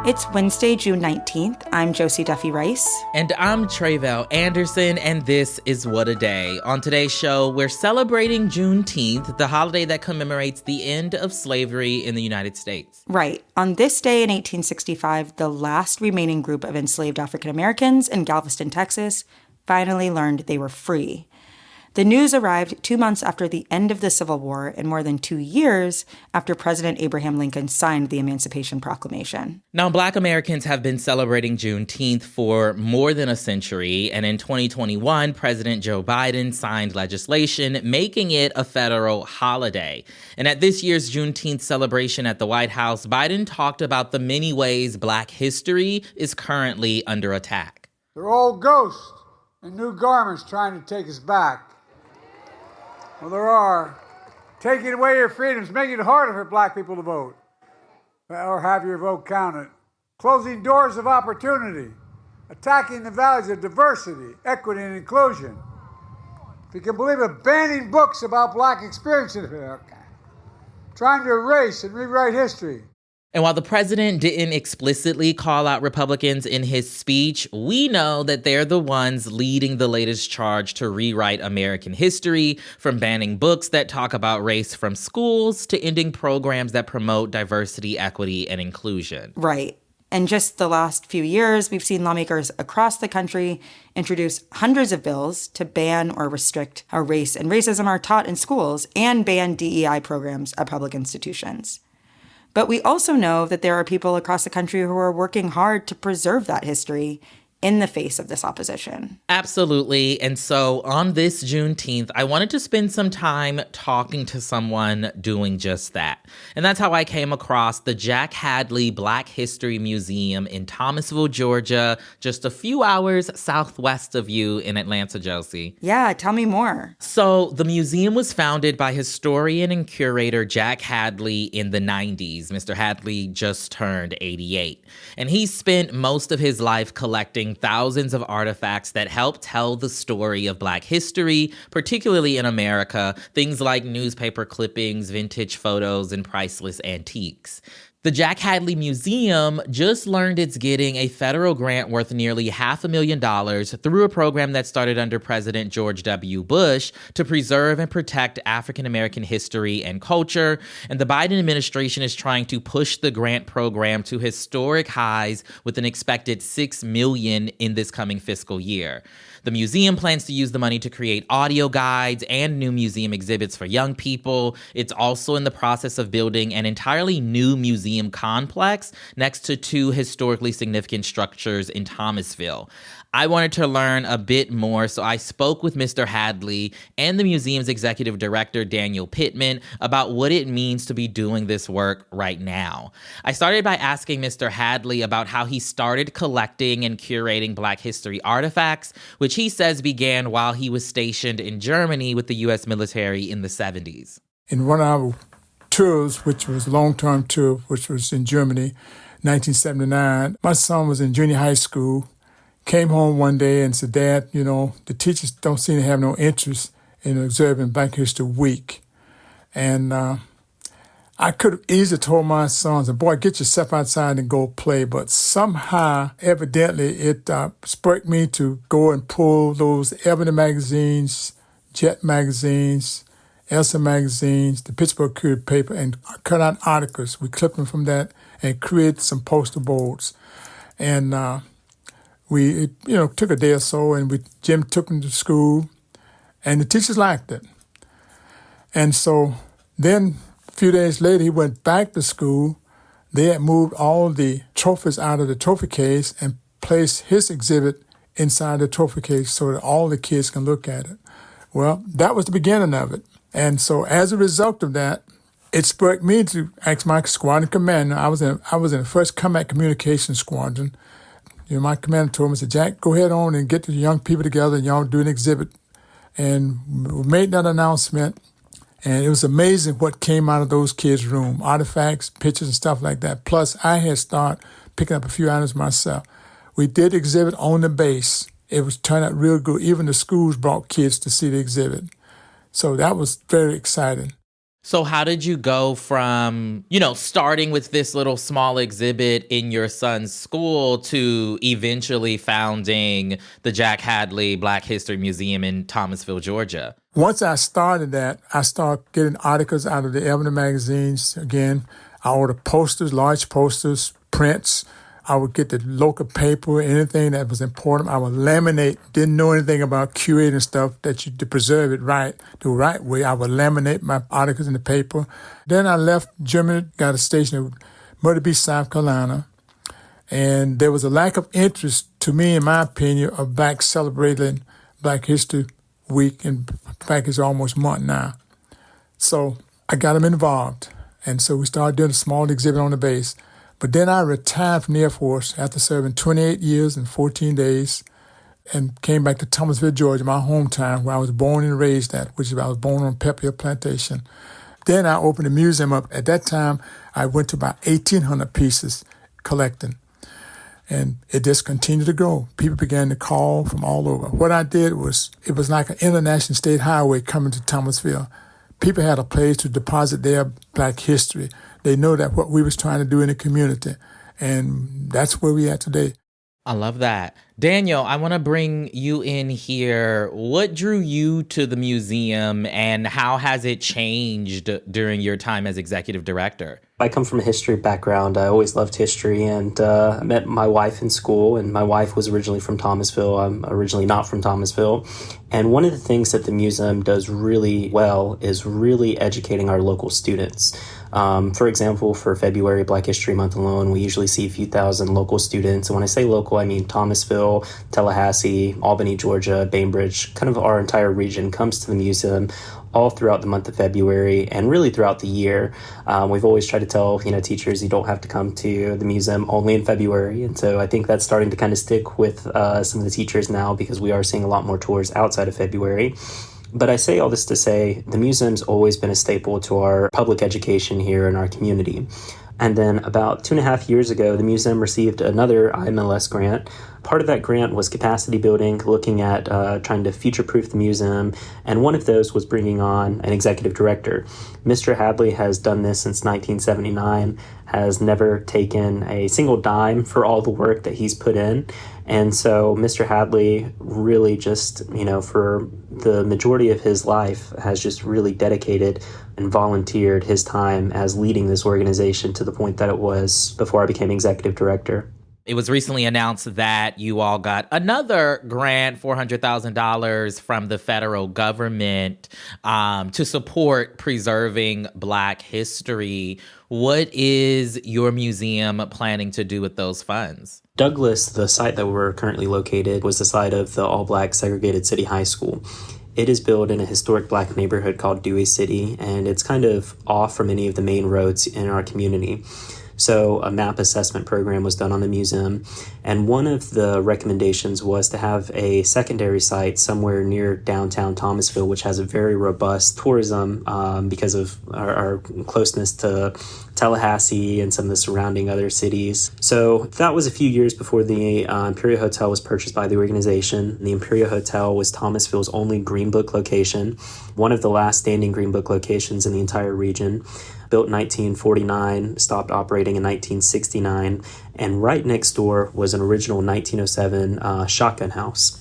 It's Wednesday, June 19th. I'm Josie Duffy Rice. And I'm Tre'vell Anderson, and this is What a Day. On today's show, we're celebrating Juneteenth, the holiday that commemorates the end of slavery in the United States. Right. On this day in 1865, the last remaining group of enslaved African Americans in Galveston, Texas, finally learned they were free. The news arrived 2 months after the end of the Civil War and more than 2 years after President Abraham Lincoln signed the Emancipation Proclamation. Now, Black Americans have been celebrating Juneteenth for more than a century, and in 2021, President Joe Biden signed legislation making it a federal holiday. And at this year's Juneteenth celebration at the White House, Biden talked about the many ways Black history is currently under attack. They're old ghosts in new garments trying to take us back. Well, there are. Taking away your freedoms, making it harder for Black people to vote or have your vote counted. Closing doors of opportunity. Attacking the values of diversity, equity, and inclusion. If you can believe it, banning books about Black experiences. Trying to erase and rewrite history. And while the president didn't explicitly call out Republicans in his speech, we know that they're the ones leading the latest charge to rewrite American history, from banning books that talk about race from schools to ending programs that promote diversity, equity, and inclusion. Right. In just the last few years, we've seen lawmakers across the country introduce hundreds of bills to ban or restrict how race and racism are taught in schools and ban DEI programs at public institutions. But we also know that there are people across the country who are working hard to preserve that history in the face of this opposition. Absolutely. And so on this Juneteenth, I wanted to spend some time talking to someone doing just that. And that's how I came across the Jack Hadley Black History Museum in Thomasville, Georgia, just a few hours southwest of you in Atlanta, Josie. Yeah, tell me more. So the museum was founded by historian and curator Jack Hadley in the 90s. Mr. Hadley just turned 88. And he spent most of his life collecting thousands of artifacts that help tell the story of Black history, particularly in America, things like newspaper clippings, vintage photos, and priceless antiques. The Jack Hadley Museum just learned it's getting a federal grant worth nearly $500,000 through a program that started under President George W. Bush to preserve and protect African American history and culture. And the Biden administration is trying to push the grant program to historic highs with an expected $6 million in this coming fiscal year. The museum plans to use the money to create audio guides and new museum exhibits for young people. It's also in the process of building an entirely new museum complex next to two historically significant structures in Thomasville. I wanted to learn a bit more, so I spoke with Mr. Hadley and the museum's executive director, Daniel Pittman, about what it means to be doing this work right now. I started by asking Mr. Hadley about how he started collecting and curating Black history artifacts, which he says began while he was stationed in Germany with the U.S. military in the 70s. In one of our tours, which was a long-term tour, which was in Germany, 1979, my son was in junior high school. Came home one day and said, Dad, the teachers don't seem to have no interest in observing Black History Week. And I could have easily told my sons, boy, get yourself outside and go play. But somehow, evidently, it spurred me to go and pull those Ebony magazines, Jet magazines, Elsa magazines, the Pittsburgh Courier paper, and cut out articles. We clipped them from that and created some poster boards. And we took a day or so, and Jim took them to school, and the teachers liked it. And so then a few days later, he went back to school. They had moved all the trophies out of the trophy case and placed his exhibit inside the trophy case so that all the kids can look at it. Well, that was the beginning of it. And so as a result of that, it spurred me to ask my squadron commander. I was in the 1st Combat Communications Squadron. My commander told me, said, Jack, go ahead on and get the young people together and y'all do an exhibit. And we made that announcement, and it was amazing what came out of those kids' room, artifacts, pictures, and stuff like that. Plus, I had started picking up a few items myself. We did exhibit on the base. It was turned out real good. Even the schools brought kids to see the exhibit. So that was very exciting. So how did you go from, starting with this little small exhibit in your son's school to eventually founding the Jack Hadley Black History Museum in Thomasville, Georgia? Once I started that, I started getting articles out of the Ebony magazines. Again, I ordered posters, large posters, prints. I would get the local paper, anything that was important. I would laminate. Didn't know anything about curating stuff to preserve it right, the right way. I would laminate my articles in the paper. Then I left Germany, got a station in Myrtle Beach, South Carolina. And there was a lack of interest, to me, in my opinion, of Black celebrating Black History Week. And in fact, it's almost a month now. So I got them involved. And so we started doing a small exhibit on the base. But then I retired from the Air Force after serving 28 years and 14 days and came back to Thomasville, Georgia, my hometown, where I was born and raised at, which is I was born on Pepper Hill Plantation. Then I opened a museum up. At that time, I went to about 1,800 pieces collecting. And it just continued to grow. People began to call from all over. What I did was, it was like an international state highway coming to Thomasville. People had a place to deposit their Black history. They know that what we was trying to do in the community. And that's where we at today. I love that. Daniel, I want to bring you in here. What drew you to the museum and how has it changed during your time as executive director? I come from a history background. I always loved history, and I met my wife in school, and my wife was originally from Thomasville. I'm originally not from Thomasville. And one of the things that the museum does really well is really educating our local students. For example, for February Black History Month alone, we usually see a few thousand local students. And when I say local, I mean Thomasville, Tallahassee, Albany, Georgia, Bainbridge, kind of our entire region comes to the museum all throughout the month of February and really throughout the year. We've always tried to tell, teachers you don't have to come to the museum only in February. And so I think that's starting to kind of stick with some of the teachers now because we are seeing a lot more tours outside of February. But I say all this to say the museum's always been a staple to our public education here in our community. And then about 2.5 years ago, the museum received another IMLS grant. Part of that grant was capacity building, looking at trying to future-proof the museum, and one of those was bringing on an executive director. Mr. Hadley has done this since 1979, has never taken a single dime for all the work that he's put in. And so Mr. Hadley really just, for the majority of his life has just really dedicated and volunteered his time as leading this organization to the point that it was before I became executive director. It was recently announced that you all got another grant, $400,000 from the federal government to support preserving Black history. What is your museum planning to do with those funds? Douglas, the site that we're currently located, was the site of the all-Black segregated city high school. It is built in a historic Black neighborhood called Dewey City, and it's kind of off from any of the main roads in our community. So a map assessment program was done on the museum, and one of the recommendations was to have a secondary site somewhere near downtown Thomasville, which has a very robust tourism because of our closeness to Tallahassee and some of the surrounding other cities. So that was a few years before the Imperial Hotel was purchased by the organization. The Imperial Hotel was Thomasville's only Green Book location, one of the last standing Green Book locations in the entire region. Built in 1949, stopped operating in 1969, and right next door was an original 1907 shotgun house.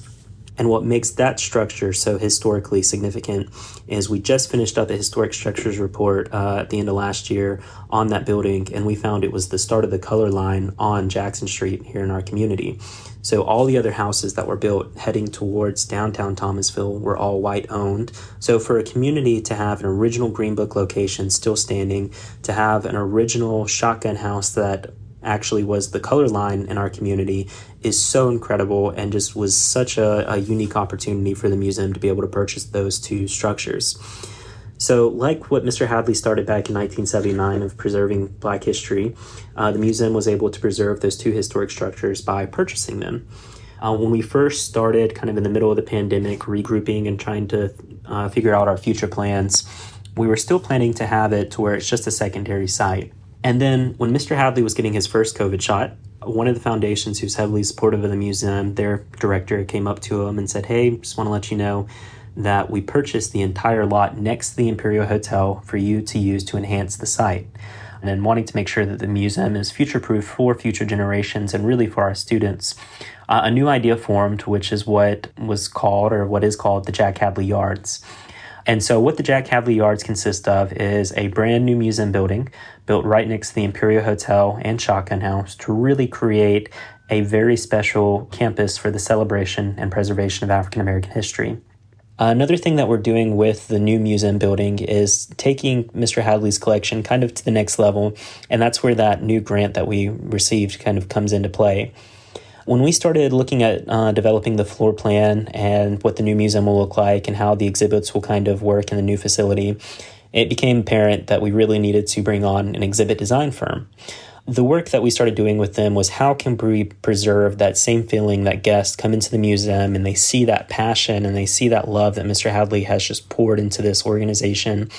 And what makes that structure so historically significant is we just finished up a historic structures report at the end of last year on that building, and we found it was the start of the color line on Jackson Street here in our community. So all the other houses that were built heading towards downtown Thomasville were all white owned. So for a community to have an original Green Book location still standing, to have an original shotgun house that actually was the color line in our community is so incredible and just was such a unique opportunity for the museum to be able to purchase those two structures. So like what Mr. Hadley started back in 1979 of preserving Black history, the museum was able to preserve those two historic structures by purchasing them. When we first started kind of in the middle of the pandemic, regrouping and trying to figure out our future plans, we were still planning to have it to where it's just a secondary site. And then when Mr. Hadley was getting his first COVID shot, one of the foundations who's heavily supportive of the museum, their director came up to him and said, "Hey, just want to let you know, that we purchased the entire lot next to the Imperial Hotel for you to use to enhance the site. And then wanting to make sure that the museum is future-proof for future generations and really for our students. A new idea formed, which is what is called the Jack Hadley Yards. And so what the Jack Hadley Yards consist of is a brand new museum building built right next to the Imperial Hotel and Shotgun House to really create a very special campus for the celebration and preservation of African American history. Another thing that we're doing with the new museum building is taking Mr. Hadley's collection kind of to the next level, and that's where that new grant that we received kind of comes into play. When we started looking at developing the floor plan and what the new museum will look like and how the exhibits will kind of work in the new facility, it became apparent that we really needed to bring on an exhibit design firm. The work that we started doing with them was how can we preserve that same feeling that guests come into the museum and they see that passion and they see that love that Mr. Hadley has just poured into this organization.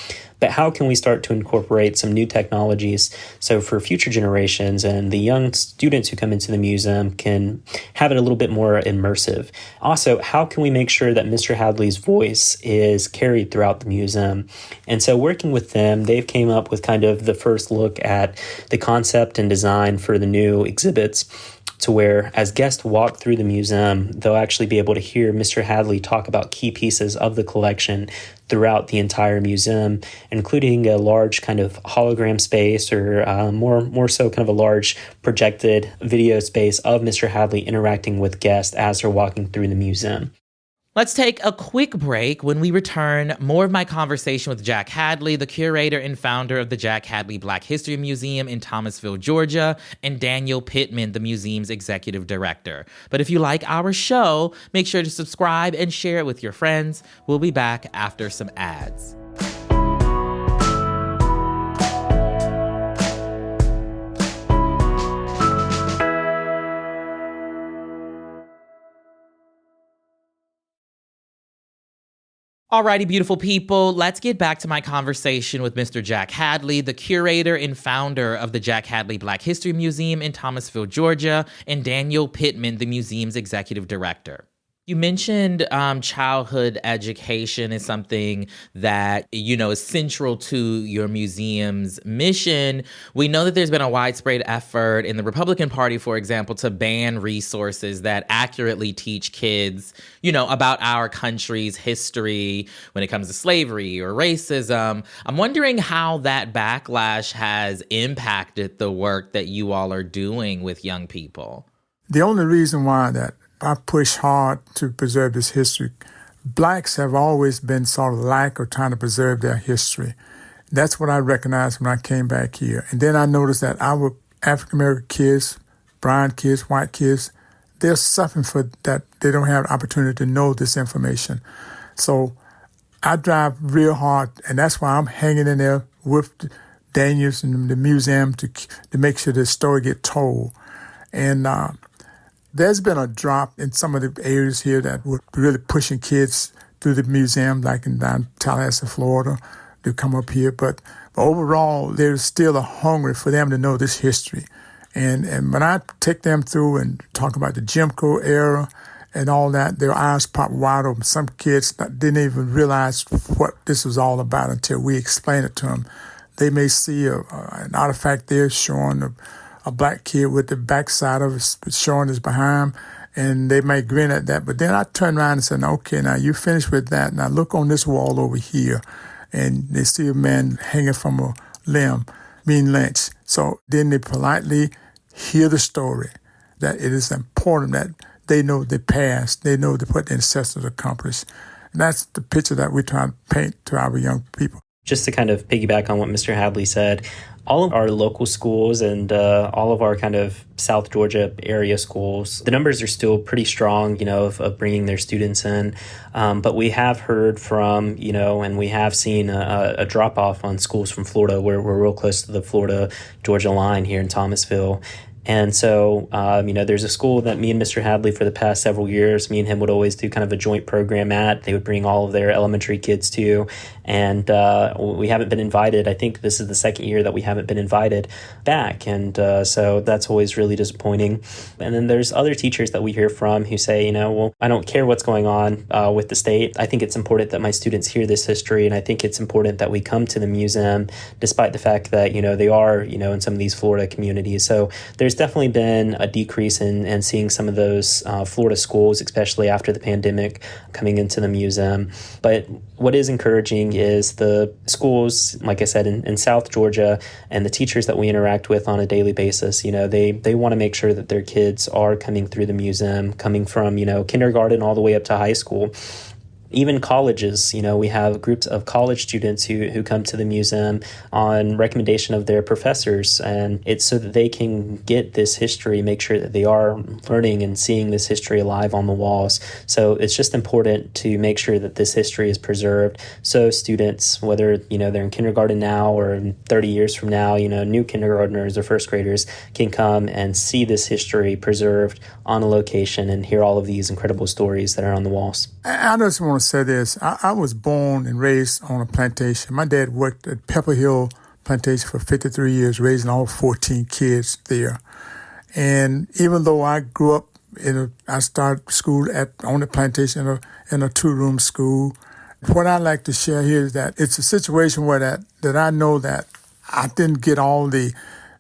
But how can we start to incorporate some new technologies so for future generations and the young students who come into the museum can have it a little bit more immersive? Also, how can we make sure that Mr. Hadley's voice is carried throughout the museum? And so working with them, they've came up with kind of the first look at the concept and design for the new exhibits, to where as guests walk through the museum, they'll actually be able to hear Mr. Hadley talk about key pieces of the collection throughout the entire museum, including a large kind of hologram space or more so kind of a large projected video space of Mr. Hadley interacting with guests as they're walking through the museum. Let's take a quick break. When we return, more of my conversation with Jack Hadley, the curator and founder of the Jack Hadley Black History Museum in Thomasville, Georgia, and Daniel Pittman, the museum's executive director. But if you like our show, make sure to subscribe and share it with your friends. We'll be back after some ads. Alrighty, beautiful people, let's get back to my conversation with Mr. Jack Hadley, the curator and founder of the Jack Hadley Black History Museum in Thomasville, Georgia, and Daniel Pittman, the museum's executive director. You mentioned childhood education is something that, is central to your museum's mission. We know that there's been a widespread effort in the Republican Party, for example, to ban resources that accurately teach kids, about our country's history when it comes to slavery or racism. I'm wondering how that backlash has impacted the work that you all are doing with young people. The only reason why that I push hard to preserve this history. Blacks have always been sort of lack of trying to preserve their history. That's what I recognized when I came back here. And then I noticed that our African-American kids, brown kids, white kids, they're suffering for that. They don't have the opportunity to know this information. So I drive real hard, and that's why I'm hanging in there with Daniels and the museum to make sure the story gets told. And there's been a drop in some of the areas here that were really pushing kids through the museum, like in down Tallahassee, Florida, to come up here. But overall, there's still a hunger for them to know this history. And when I take them through and talk about the Jim Crow era and all that, their eyes pop wide open. Some kids didn't even realize what this was all about until we explain it to them. They may see an artifact there showing a black kid with the backside of it showing his behind, and they may grin at that. But then I turn around and say, okay, now you finished with that. Now look on this wall over here. And they see a man hanging from a limb being lynched. So then they politely hear the story, that it is important that they know the past, they know what the ancestors accomplished. And that's the picture that we're trying to paint to our young people. Just to kind of piggyback on what Mr. Hadley said, all of our local schools and all of our kind of South Georgia area schools, the numbers are still pretty strong, of bringing their students in. But we have heard from, and we have seen a drop off on schools from Florida. We're real close to the Florida-Georgia line here in Thomasville. And so, there's a school that me and Mr. Hadley for the past several years, me and him would always do kind of a joint program at. They would bring all of their elementary kids to, and we haven't been invited. I think this is the second year that we haven't been invited back, and so that's always really disappointing. And then there's other teachers that we hear from who say, well, I don't care what's going on with the state. I think it's important that my students hear this history, and I think it's important that we come to the museum, despite the fact that, they are, in some of these Florida communities. So there's definitely been a decrease in seeing some of those Florida schools, especially after the pandemic, coming into the museum. But what is encouraging is the schools, like I said, in South Georgia, and the teachers that we interact with on a daily basis, they want to make sure that their kids are coming through the museum, coming from, kindergarten all the way up to high school. Even colleges, we have groups of college students who come to the museum on recommendation of their professors, and it's so that they can get this history, make sure that they are learning and seeing this history alive on the walls. So it's just important to make sure that this history is preserved, so students, whether they're in kindergarten now or 30 years from now, new kindergartners or first graders can come and see this history preserved on a location and hear all of these incredible stories that are on the walls. I just want to say this. I was born and raised on a plantation. My dad worked at Pepper Hill Plantation for 53 years, raising all 14 kids there. And even though I grew up I started school on the plantation in a 2-room school. What I like to share here is that it's a situation where that I know that I didn't get all the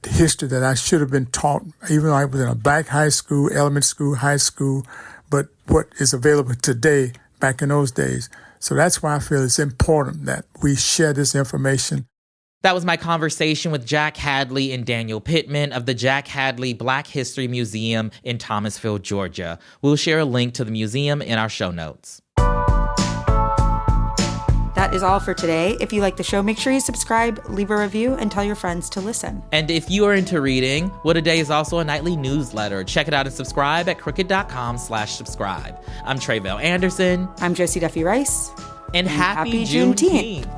history that I should have been taught, even though I was in a black high school, elementary school, high school, but what is available today back in those days. So that's why I feel it's important that we share this information. That was my conversation with Jack Hadley and Daniel Pittman of the Jack Hadley Black History Museum in Thomasville, Georgia. We'll share a link to the museum in our show notes. That is all for today. If you like the show, make sure you subscribe, leave a review, and tell your friends to listen. And if you are into reading, What a Day is also a nightly newsletter. Check it out and subscribe at crooked.com/subscribe. I'm Tre'vell Anderson. I'm Josie Duffy Rice. And happy Juneteenth.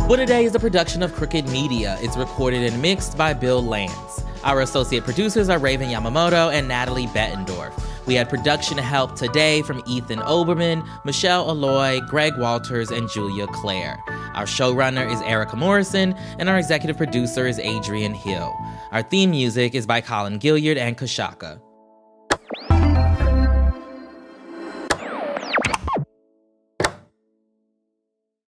What a Day is a production of Crooked Media. It's recorded and mixed by Bill Lance. Our associate producers are Raven Yamamoto and Natalie Bettendorf. We had production help today from Ethan Oberman, Michelle Alloy, Greg Walters, and Julia Clare. Our showrunner is Erica Morrison, and our executive producer is Adrian Hill. Our theme music is by Colin Gilliard and Kashaka.